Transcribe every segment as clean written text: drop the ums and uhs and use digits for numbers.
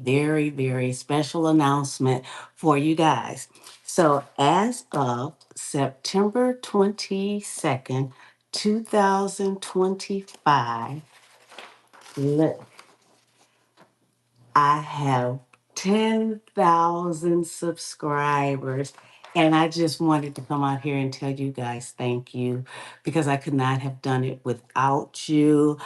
very, very special announcement for you guys. So, as of September 22nd, 2025, let, I have 10,000 subscribers. And I just wanted to come out here and tell you guys thank you because I could not have done it without you.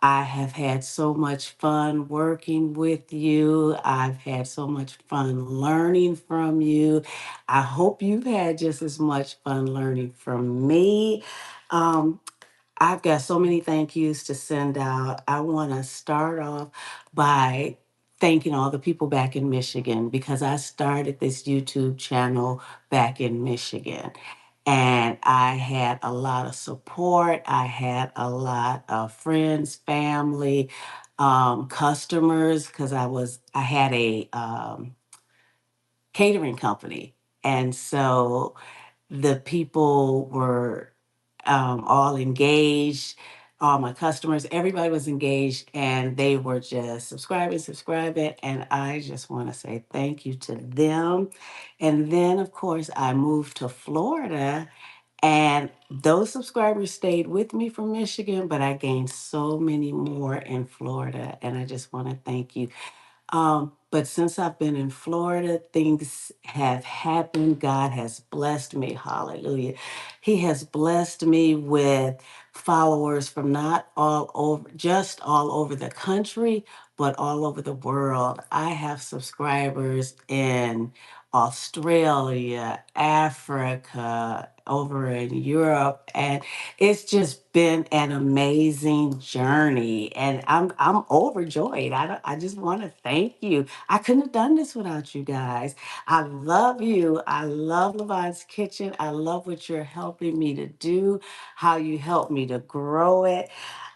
I have had so much fun working with you. I've had so much fun learning from you. I hope you've had just as much fun learning from me. Um, I've got so many thank yous to send out. I want to start off by thanking all the people back in Michigan because I started this YouTube channel back in Michigan. And I had a lot of support. I had a lot of friends, family, customers, because I had a catering company. And so the people were all engaged. All my customers, everybody was engaged, and they were just subscribing. And I just want to say thank you to them. And then, of course, I moved to Florida, and those subscribers stayed with me from Michigan, but I gained so many more in Florida. And I just want to thank you. But since I've been in Florida, things have happened. God has blessed me. Hallelujah. He has blessed me with followers from not all over, just all over the country, but all over the world. I have subscribers in Australia, Africa, over in Europe, and it's just been an amazing journey, and I'm overjoyed. I just want to thank you. I couldn't have done this without you guys. I love you. I love Lavonne's Kitchen. I love what you're helping me to do, how you help me to grow it.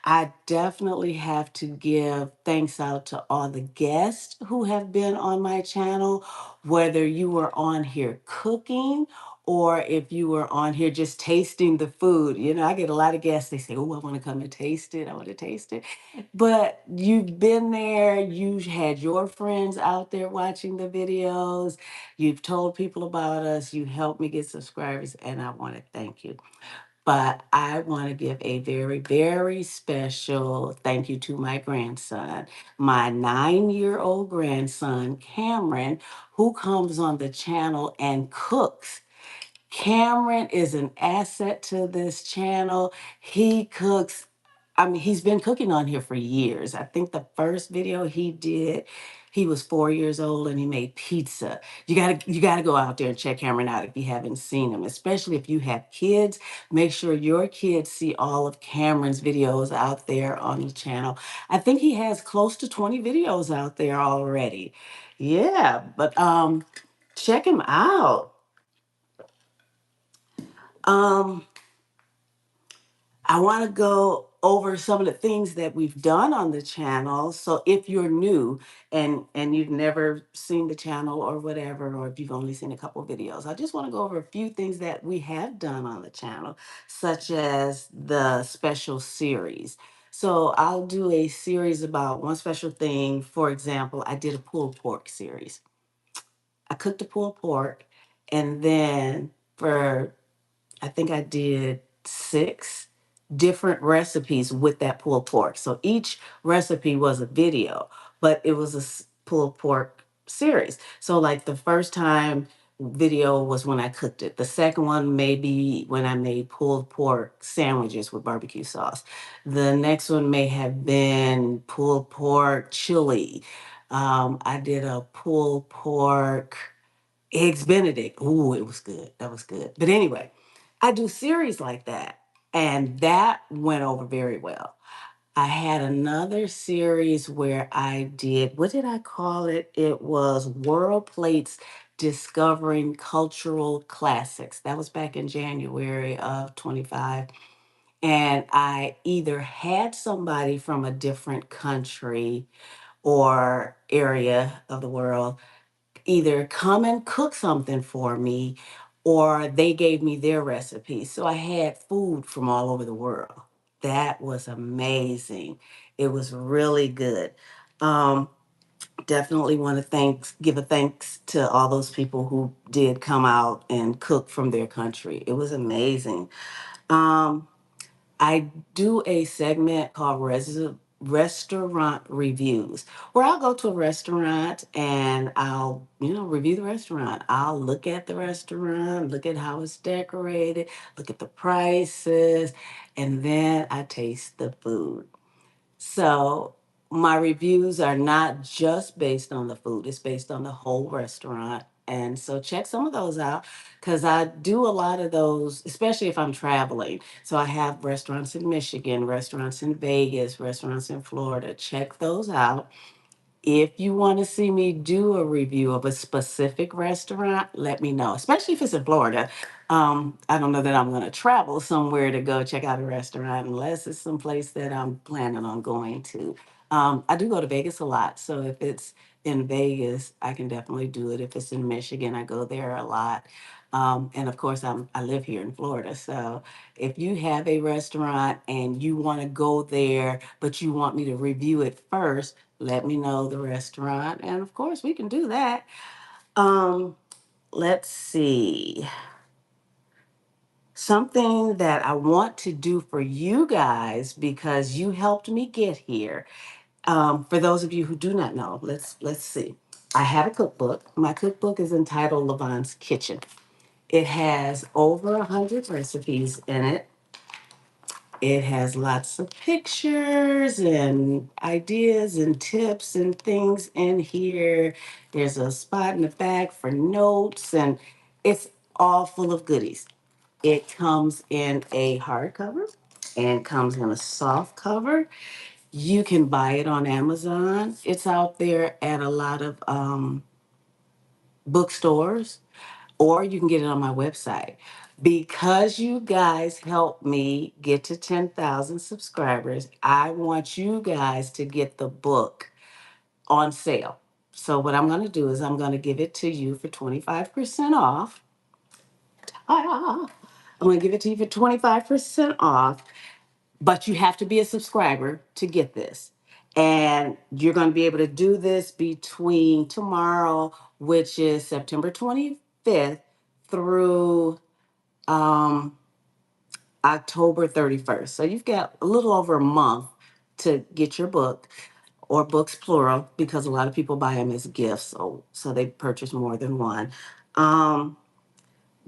I definitely have to give thanks out to all the guests who have been on my channel, whether you were on here cooking or if you were on here just tasting the food. You know, I get a lot of guests, they say, oh, I want to come and taste it. I want to taste it. But you've been there, you had your friends out there watching the videos, you've told people about us, you helped me get subscribers, and I want to thank you. But I want to give a very, very special thank you to my grandson, my 9-year old grandson, Cameron, who comes on the channel and cooks. Cameron is an asset to this channel. He cooks. I mean, he's been cooking on here for years. I think the first video he did, he was 4 years old and he made pizza. You gotta go out there and check Cameron out if you haven't seen him, especially if you have kids. Make sure your kids see all of Cameron's videos out there on the channel. I think he has close to 20 videos out there already. Yeah, but check him out. Um, I want to go over some of the things that we've done on the channel. So if you're new and you've never seen the channel or whatever, or if you've only seen a couple videos, I just want to go over a few things that we have done on the channel, such as the special series. So I'll do a series about one special thing. For example, I did a pulled pork series. I cooked a pulled pork, and then for I think I did 6 different recipes with that pulled pork. So each recipe was a video, but it was a pulled pork series. So like the first time video was when I cooked it. The second one maybe when I made pulled pork sandwiches with barbecue sauce. The next one may have been pulled pork chili. I did a pulled pork Eggs Benedict. Ooh, it was good. That was good. But anyway, I do series like that. And that went over very well. I had another series where I did, what did I call it? It was World Plates Discovering Cultural Classics. That was back in January of 25. And I either had somebody from a different country or area of the world either come and cook something for me or they gave me their recipe. So I had food from all over the world. That was amazing. It was really good. Um, Definitely want to give a thanks to all those people who did come out and cook from their country. It was amazing. Um, I do a segment called Restaurant Reviews, where I'll go to a restaurant and I'll, review the restaurant. I'll look at the restaurant, look at how it's decorated, look at the prices, and then I taste the food. So my reviews are not just based on the food, it's based on the whole restaurant. And so check some of those out because I do a lot of those, especially if I'm traveling. So I have restaurants in Michigan, restaurants in Vegas, restaurants in Florida. Check those out. If you want to see me do a review of a specific restaurant, let me know, especially if it's in Florida. I don't know that I'm going to travel somewhere to go check out a restaurant unless it's someplace that I'm planning on going to. I do go to Vegas a lot. So if it's in Vegas, I can definitely do it. If it's in Michigan, I go there a lot. And of course, I live here in Florida. So if you have a restaurant and you want to go there, but you want me to review it first, let me know the restaurant, and of course we can do that. Um, let's see. Something that I want to do for you guys because you helped me get here. For those of you who do not know, let's see. I have a cookbook. My cookbook is entitled Lavonne's Kitchen. It has over 100 recipes in it. It has lots of pictures and ideas and tips and things in here. There's a spot in the back for notes, and it's all full of goodies. It comes in a hardcover and comes in a soft cover. You can buy it on Amazon. It's out there at a lot of bookstores, or you can get it on my website. Because you guys helped me get to 10,000 subscribers, I want you guys to get the book on sale. So, what I'm going to do is I'm going to give it to you for 25% off. Ah, I'm going to give it to you for 25% off, but you have to be a subscriber to get this. And you're going to be able to do this between tomorrow, which is September 25th, through um, October 31st. So you've got a little over a month to get your book, or books plural, because a lot of people buy them as gifts. So they purchase more than one. Um,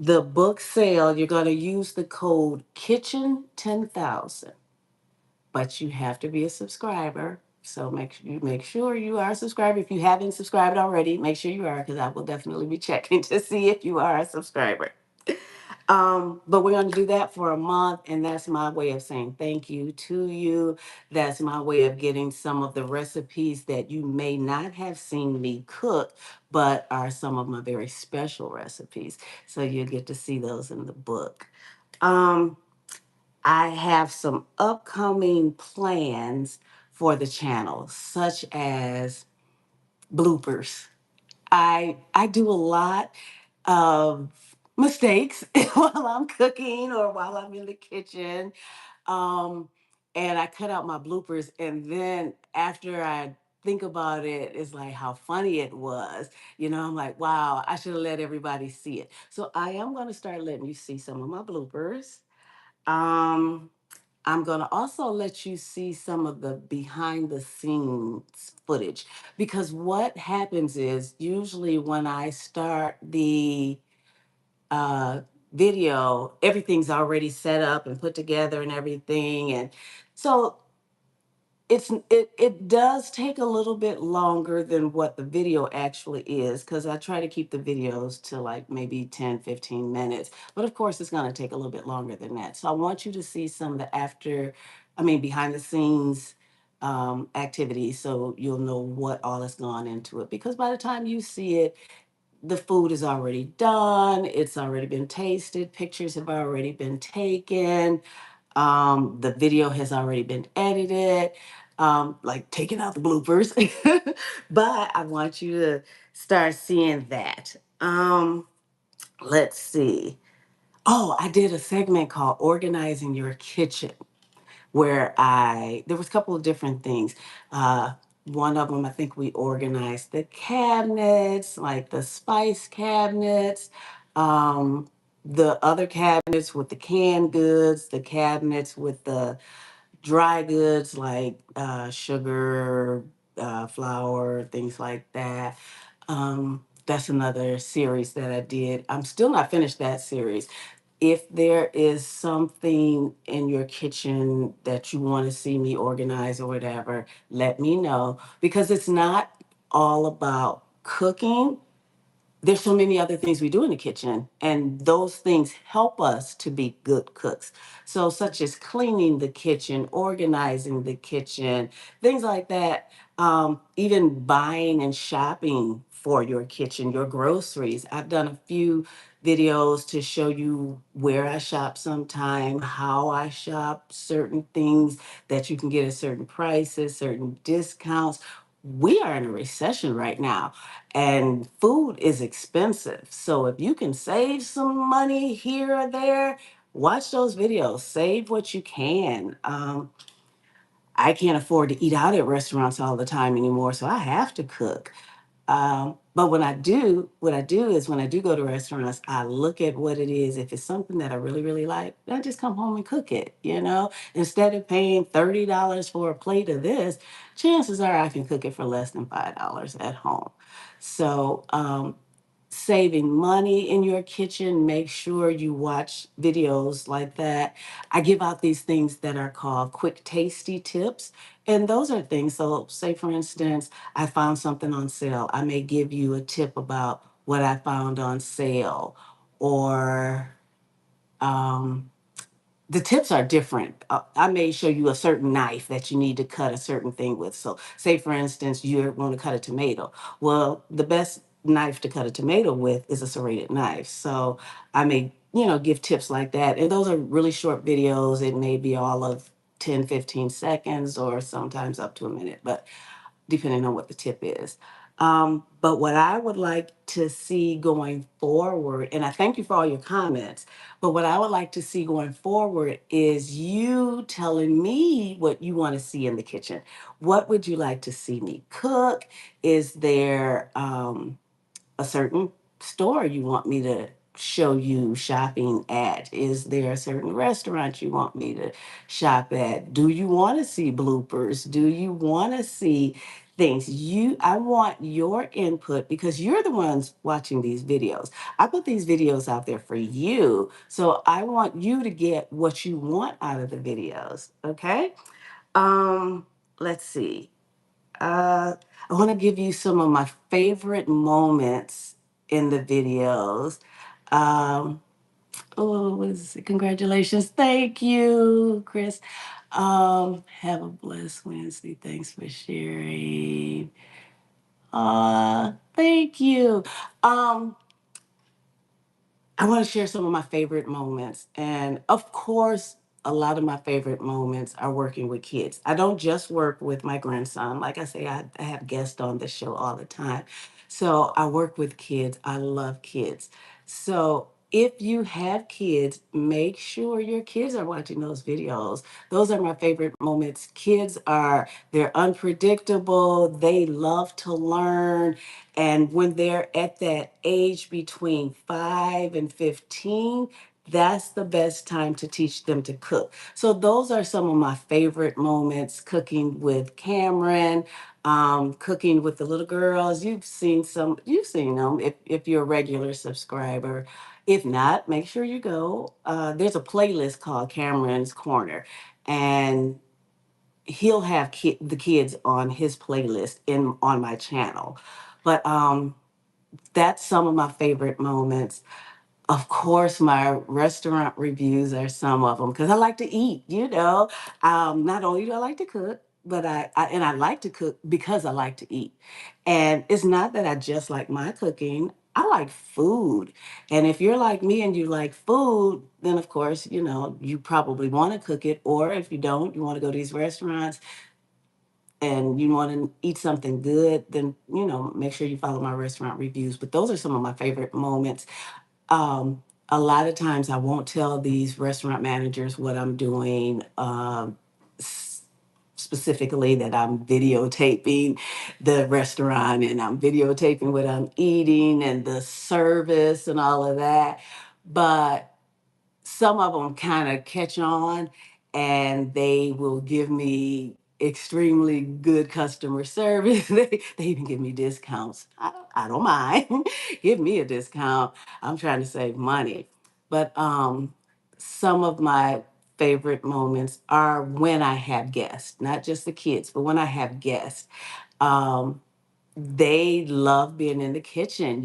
the book sale, you're going to use the code Kitchen 10,000, but you have to be a subscriber. So make sure you are a subscriber. If you haven't subscribed already, make sure you are, because I will definitely be checking to see if you are a subscriber. But we're going to do that for a month, and that's my way of saying thank you to you. That's my way of getting some of the recipes that you may not have seen me cook, but are some of my very special recipes. So you'll get to see those in the book. Um, I have some upcoming plans for the channel, such as bloopers. I do a lot of mistakes while I'm cooking or while I'm in the kitchen. Um, and I cut out my bloopers, and then after I think about it, it's like how funny it was. I'm like, wow, I should have let everybody see it. So I am going to start letting you see some of my bloopers. Um, I'm going to also let you see some of the behind the scenes footage, because what happens is usually when I start the uh, video, everything's already set up and put together and everything. And so it does take a little bit longer than what the video actually is, because I try to keep the videos to like maybe 10-15 minutes, but of course it's going to take a little bit longer than that. So I want you to see some of the behind the scenes activities, so you'll know what all has gone into it, because by the time you see it, the food is already done, it's already been tasted, pictures have already been taken, the video has already been edited, like taking out the bloopers. But I want you to start seeing that. Let's see. Oh, I did a segment called Organizing Your Kitchen, where there was a couple of different things. one of them, I think we organized the cabinets, like the spice cabinets, um, the other cabinets with the canned goods, the cabinets with the dry goods like sugar, flour, things like that. That's another series that I did. I'm still not finished that series. If there is something in your kitchen that you want to see me organize or whatever, let me know because it's not all about cooking. There's so many other things we do in the kitchen, and those things help us to be good cooks. So, such as cleaning the kitchen, organizing the kitchen, things like that. Even buying and shopping for your kitchen, your groceries. I've done a few videos to show you where I shop sometime, how I shop, certain things that you can get at certain prices, certain discounts. We are in a recession right now and food is expensive. So if you can save some money here or there, watch those videos, save what you can. I can't afford to eat out at restaurants all the time anymore, so I have to cook. But when I do, what I do is when I do go to restaurants, I look at what it is. If it's something that I really, really like, I just come home and cook it, you know? Instead of paying $30 for a plate of this, chances are I can cook it for less than $5 at home. So, saving money in your kitchen, make sure you watch videos like that. I give out these things that are called quick tasty tips. And those are things. So, say for instance, I found something on sale. I may give you a tip about what I found on sale, or the tips are different. I may show you a certain knife that you need to cut a certain thing with. So, say for instance, you want to cut a tomato. Well, the best knife to cut a tomato with is a serrated knife. So, I may, give tips like that. And those are really short videos. It may be all of 10, 15 seconds or sometimes up to a minute. But depending on what the tip is. But what I would like to see going forward, and I thank you for all your comments, but what I would like to see going forward is you telling me what you want to see in the kitchen. What would you like to see me cook? Is there a certain store you want me to show you shopping at? Is there a certain restaurant you want me to shop at? Do you want to see bloopers? Do you want to see things? I want your input because you're the ones watching these videos. I put these videos out there for you. So I want you to get what you want out of the videos. Okay? Um, let's see. I want to give you some of my favorite moments in the videos. Um, oh, what is it? Congratulations. Thank you, Chris. Have a blessed Wednesday. Thanks for sharing. Thank you. Um, I want to share some of my favorite moments. And of course, a lot of my favorite moments are working with kids. I don't just work with my grandson. Like I say, I have guests on the show all the time. So I work with kids. I love kids. So if you have kids, make sure your kids are watching those videos. Those are my favorite moments. They're unpredictable. They love to learn. And when they're at that age between 5 and 15, that's the best time to teach them to cook. So those are some of my favorite moments cooking with Cameron, cooking with the little girls. You've seen them if you're a regular subscriber. If not, make sure you go. There's a playlist called Cameron's Corner, and he'll have the kids on his playlist in on my channel. But that's some of my favorite moments. Of course, my restaurant reviews are some of them because I like to eat. Not only do I like to cook, but I like to cook because I like to eat. And it's not that I just like my cooking. I like food. And if you're like me and you like food, then of course, you probably want to cook it. Or if you don't, you want to go to these restaurants and you want to eat something good, then, make sure you follow my restaurant reviews. But those are some of my favorite moments. A lot of times I won't tell these restaurant managers what I'm doing. specifically that I'm videotaping the restaurant and I'm videotaping what I'm eating and the service and all of that. But some of them kind of catch on and they will give me extremely good customer service. They even give me discounts. I don't mind. Give me a discount. I'm trying to save money. But some of my favorite moments are when I have guests, not just the kids, but when I have guests. Um, they love being in the kitchen,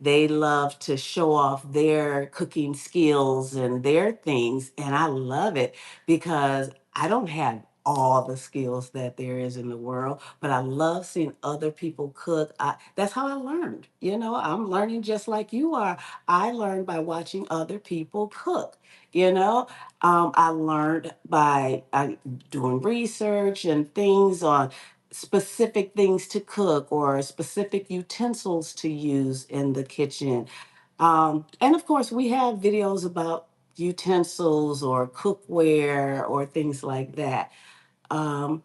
they love to show off their cooking skills and their things, and I love it because I don't have all the skills that there is in the world, but I love seeing other people cook. That's how I learned. I'm learning just like you are. I learned by watching other people cook. you know I learned by doing research and things on specific things to cook or specific utensils to use in the kitchen. And of course, we have videos about utensils or cookware or things like that. Um,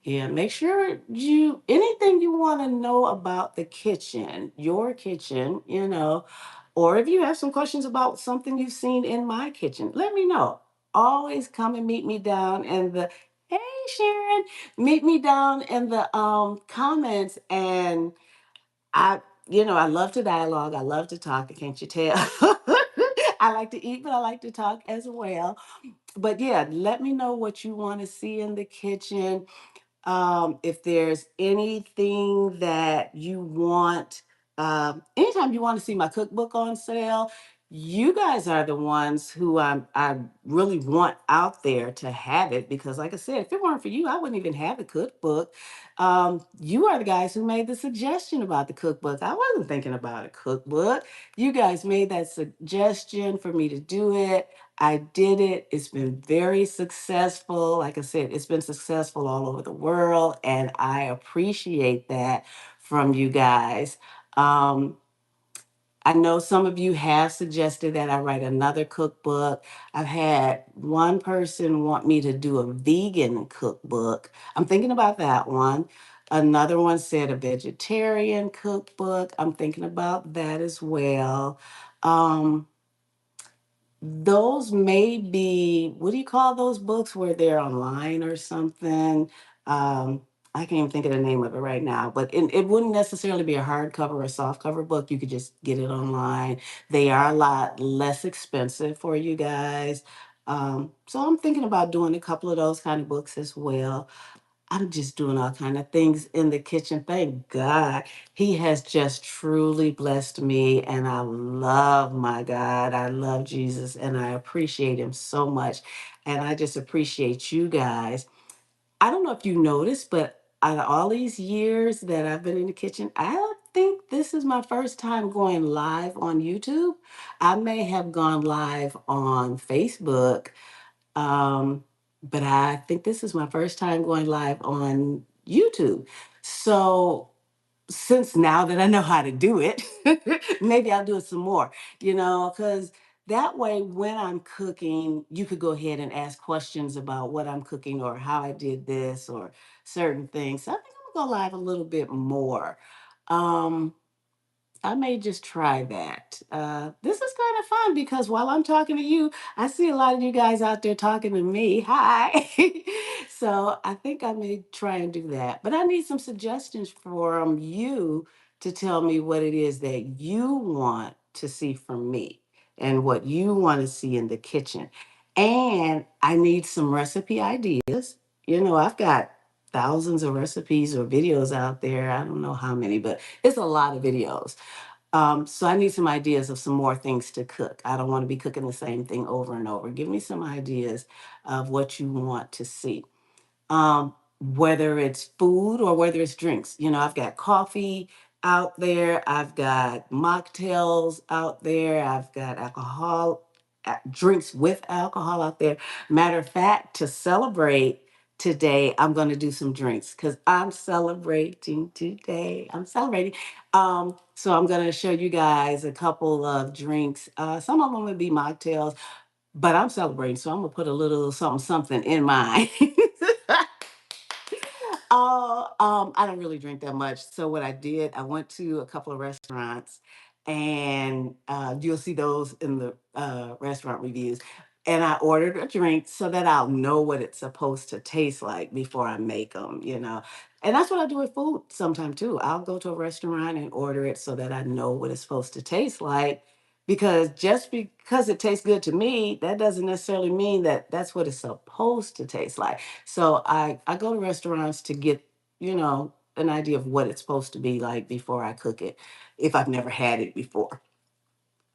yeah, make sure anything you want to know about the kitchen, your kitchen, or if you have some questions about something you've seen in my kitchen, let me know. Always come and meet me down in the Hey Sharon, meet me down in the comments, and I love to dialogue. I love to talk, can't you tell? I like to eat, but I like to talk as well. But yeah, let me know what you want to see in the kitchen. If there's anything that you want, anytime you want to see my cookbook on sale, you guys are the ones who I really want out there to have it because, like I said, if it weren't for you, I wouldn't even have the cookbook. You are the guys who made the suggestion about the cookbook. I wasn't thinking about a cookbook. You guys made that suggestion for me to do it. I did it. It's been very successful. Like I said, it's been successful all over the world, and I appreciate that from you guys. Um, I know some of you have suggested that I write another cookbook. I've had one person want me to do a vegan cookbook. I'm thinking about that one. Another one said a vegetarian cookbook. I'm thinking about that as well. Um, those may be, what do you call those books where they're online or something? Um, I can't even think of the name of it right now, but it wouldn't necessarily be a hardcover or a softcover book. You could just get it online. They are a lot less expensive for you guys. So I'm thinking about doing a couple of those kind of books as well. I'm just doing all kind of things in the kitchen. Thank God. He has just truly blessed me, and I love my God. I love Jesus and I appreciate him so much. And I just appreciate you guys. I don't know if you noticed, but out of all these years that I've been in the kitchen, I don't think this is my first time going live on YouTube. I may have gone live on Facebook, um, but I think this is my first time going live on YouTube. So since now that I know how to do it, maybe I'll do it some more, because that way when I'm cooking, you could go ahead and ask questions about what I'm cooking or how I did this or certain things. So I think I'm gonna go live a little bit more. Um, I may just try that. This is kind of fun because while I'm talking to you, I see a lot of you guys out there talking to me. Hi. So I think I may try and do that. But I need some suggestions from you to tell me what it is that you want to see from me and what you want to see in the kitchen. And I need some recipe ideas. I've got thousands of recipes or videos out there. I don't know how many, but it's a lot of videos. So I need some ideas of some more things to cook. I don't want to be cooking the same thing over and over. Give me some ideas of what you want to see, whether it's food or whether it's drinks. I've got coffee out there, I've got mocktails out there, I've got drinks with alcohol out there. Matter of fact, to celebrate today, I'm going to do some drinks because I'm celebrating today. I'm celebrating. So I'm going to show you guys a couple of drinks. Some of them would be mocktails, but I'm celebrating, so I'm gonna put a little something something in mine. Oh, I don't really drink that much. So what I did, I went to a couple of restaurants, and you'll see those in the restaurant reviews. And I ordered a drink so that I'll know what it's supposed to taste like before I make them, you know. And that's what I do with food sometime too. I'll go to a restaurant and order it so that I know what it's supposed to taste like. Because just because it tastes good to me, that doesn't necessarily mean that that's what it's supposed to taste like. So I go to restaurants to get, an idea of what it's supposed to be like before I cook it, if I've never had it before.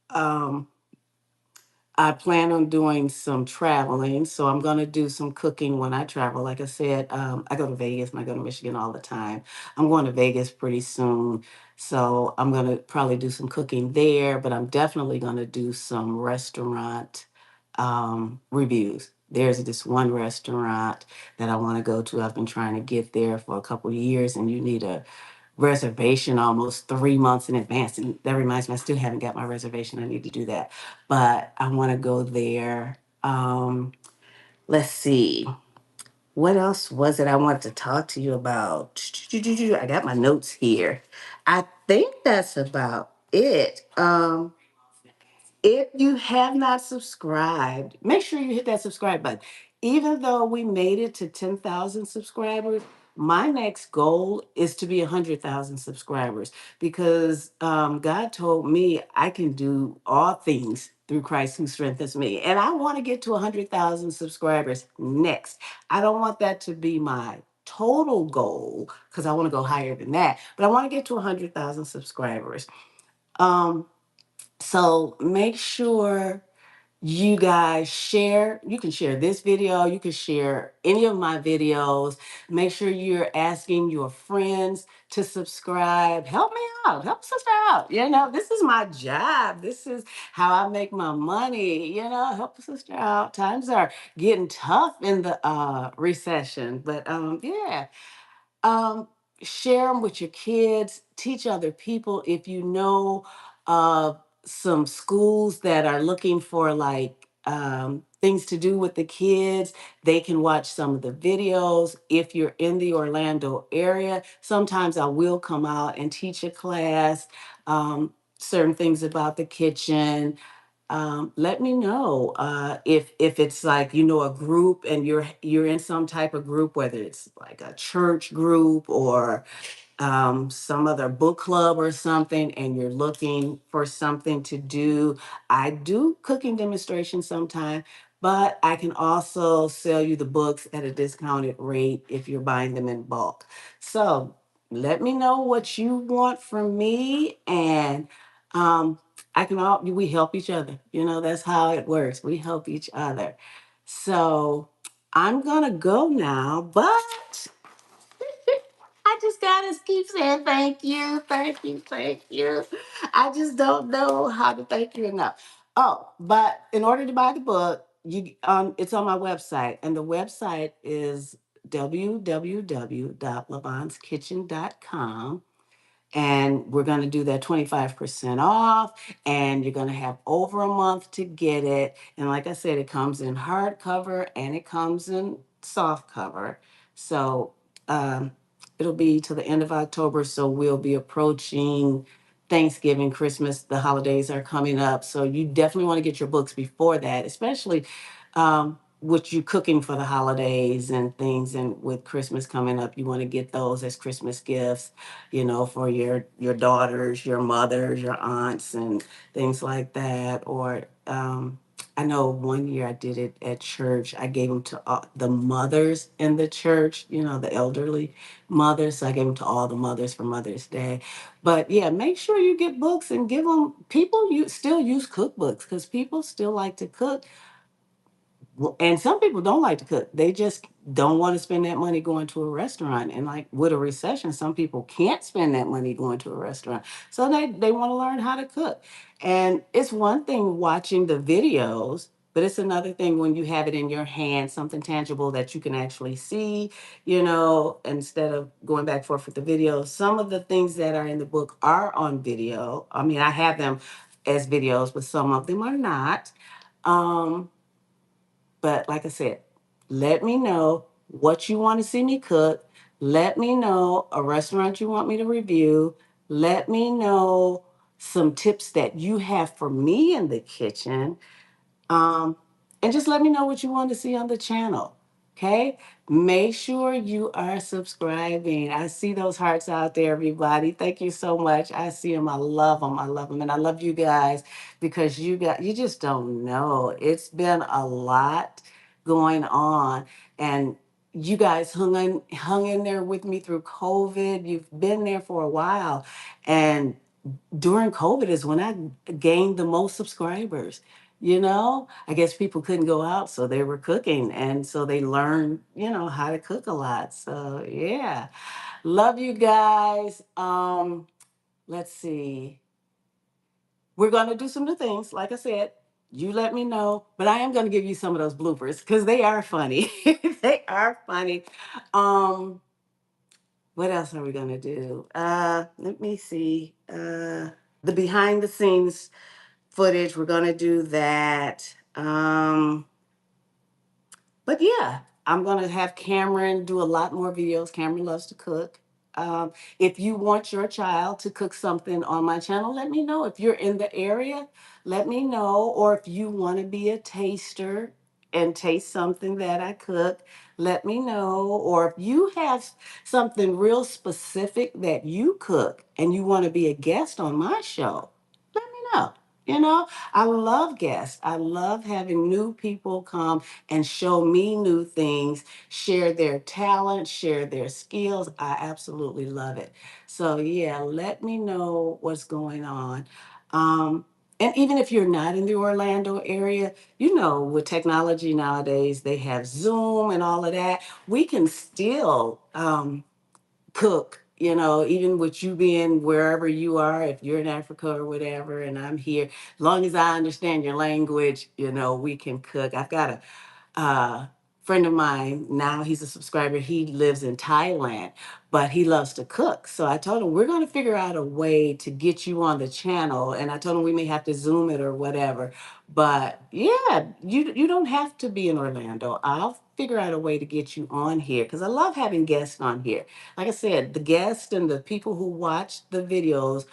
Um, I plan on doing some traveling, so I'm going to do some cooking when I travel. Like I said, I go to Vegas and I go to Michigan all the time. I'm going to Vegas pretty soon, so I'm going to probably do some cooking there, but I'm definitely going to do some restaurant reviews. There's this one restaurant that I want to go to. I've been trying to get there for a couple of years, and you need a reservation almost 3 months in advance. And that reminds me, I still haven't got my reservation. I need to do that. But I want to go there. Let's see. What else was it I wanted to talk to you about? I got my notes here. I think that's about it. If you have not subscribed, make sure you hit that subscribe button. Even though we made it to 10,000 subscribers, my next goal is to be 100,000 subscribers because God told me I can do all things through Christ who strengthens me. And I want to get to 100,000 subscribers next. I don't want that to be my total goal because I want to go higher than that, but I want to get to 100,000 subscribers. Um, so make sure you guys share. You can share this video. You can share any of my videos. Make sure you're asking your friends to subscribe. Help me out. Help sister out. This is my job. This is how I make my money. Help a sister out. Times are getting tough in the recession. But yeah, um, share them with your kids, teach other people. If you know some schools that are looking for like things to do with the kids, they can watch some of the videos. If you're in the Orlando area, sometimes I will come out and teach a class, certain things about the kitchen. Let me know if it's like a group and you're in some type of group, whether it's like a church group or some other book club or something, and you're looking for something to do. I do cooking demonstrations sometime, but I can also sell you the books at a discounted rate if you're buying them in bulk. So let me know what you want from me, and um, we help each other. That's how it works. We help each other. So I'm gonna go now, but I just gotta keep saying thank you, thank you, thank you. I just don't know how to thank you enough. Oh, but in order to buy the book, it's on my website, and the website is www.lavonskitchen.com, and we're going to do that 25% off, and you're going to have over a month to get it. And like I said, it comes in hardcover and it comes in soft cover. So it'll be to the end of October, so we'll be approaching Thanksgiving, Christmas. The holidays are coming up, so you definitely want to get your books before that, especially with you cooking for the holidays and things, and with Christmas coming up, you want to get those as Christmas gifts, for your daughters, your mothers, your aunts, and things like that. Or I know one year I did it at church. I gave them to the mothers in the church, the elderly mothers. So I gave them to all the mothers for Mother's Day. But yeah, make sure you get books and give them. People you still use cookbooks because people still like to cook. Well, and some people don't like to cook. They just don't want to spend that money going to a restaurant. And like with a recession, some people can't spend that money going to a restaurant. So they want to learn how to cook. And it's one thing watching the videos, but it's another thing when you have it in your hand, something tangible that you can actually see, instead of going back and forth with the video. Some of the things that are in the book are on video. I mean, I have them as videos, but some of them are not. Um, but like I said, let me know what you want to see me cook. Let me know a restaurant you want me to review. Let me know some tips that you have for me in the kitchen. Um, and just let me know what you want to see on the channel. Okay? Make sure you are subscribing. I see those hearts out there, everybody. Thank you so much. I see them. I love them. I love them. And I love you guys because you just don't know. It's been a lot going on. And you guys hung in there with me through COVID. You've been there for a while. And during COVID is when I gained the most subscribers. I guess people couldn't go out, so they were cooking. And so they learned, how to cook a lot. So, yeah. Love you guys. Let's see. We're going to do some new things. Like I said, you let me know. But I am going to give you some of those bloopers because they are funny. They are funny. Um, what else are we going to do? Let me see. The behind the scenes footage. We're gonna do that. But yeah, I'm gonna have Cameron do a lot more videos. Cameron loves to cook. If you want your child to cook something on my channel, let me know. If you're in the area, let me know. Or if you want to be a taster and taste something that I cook, let me know. Or if you have something real specific that you cook and you want to be a guest on my show, let me know. I love guests. I love having new people come and show me new things, share their talent, share their skills. I absolutely love it. So, yeah, let me know what's going on. And even if you're not in the Orlando area, with technology nowadays, they have Zoom and all of that. We can still cook, even with you being wherever you are, if you're in Africa or whatever, and I'm here, as long as I understand your language, we can cook. I've got a friend of mine now, he's a subscriber. He lives in Thailand, but he loves to cook. So I told him, we're going to figure out a way to get you on the channel. And I told him we may have to Zoom it or whatever. But yeah, you don't have to be in Orlando. I'll figure out a way to get you on here because I love having guests on here. Like I said, the guests and the people who watch the videos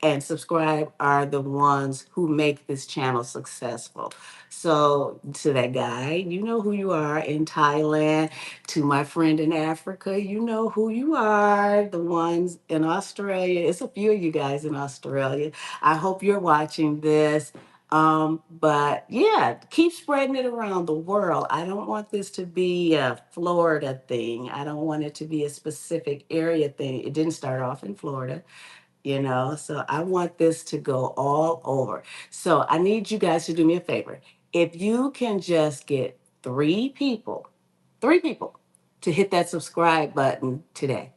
and subscribe are the ones who make this channel successful. So, to that guy, you know who you are in Thailand. To my friend in Africa, you know who you are. The ones in Australia, it's a few of you guys in Australia. I hope you're watching this. But yeah, keep spreading it around the world. I don't want this to be a Florida thing. I don't want it to be a specific area thing. It didn't start off in Florida. So I want this to go all over. So I need you guys to do me a favor. If you can just get three people to hit that subscribe button today,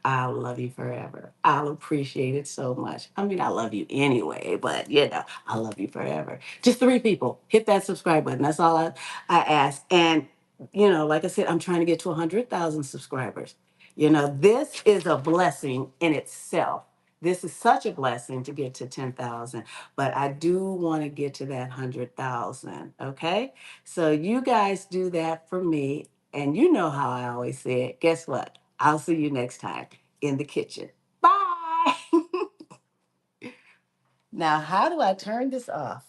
I'll love you forever. I'll appreciate it so much. I mean, I love you anyway, but I love you forever. Just three people. Hit that subscribe button. That's all I ask. And, like I said, I'm trying to get to 100,000 subscribers. This is a blessing in itself. This is such a blessing to get to 10,000, but I do want to get to that 100,000. Okay. So you guys do that for me. And you know how I always say it. Guess what? I'll see you next time in the kitchen. Bye. Now, how do I turn this off?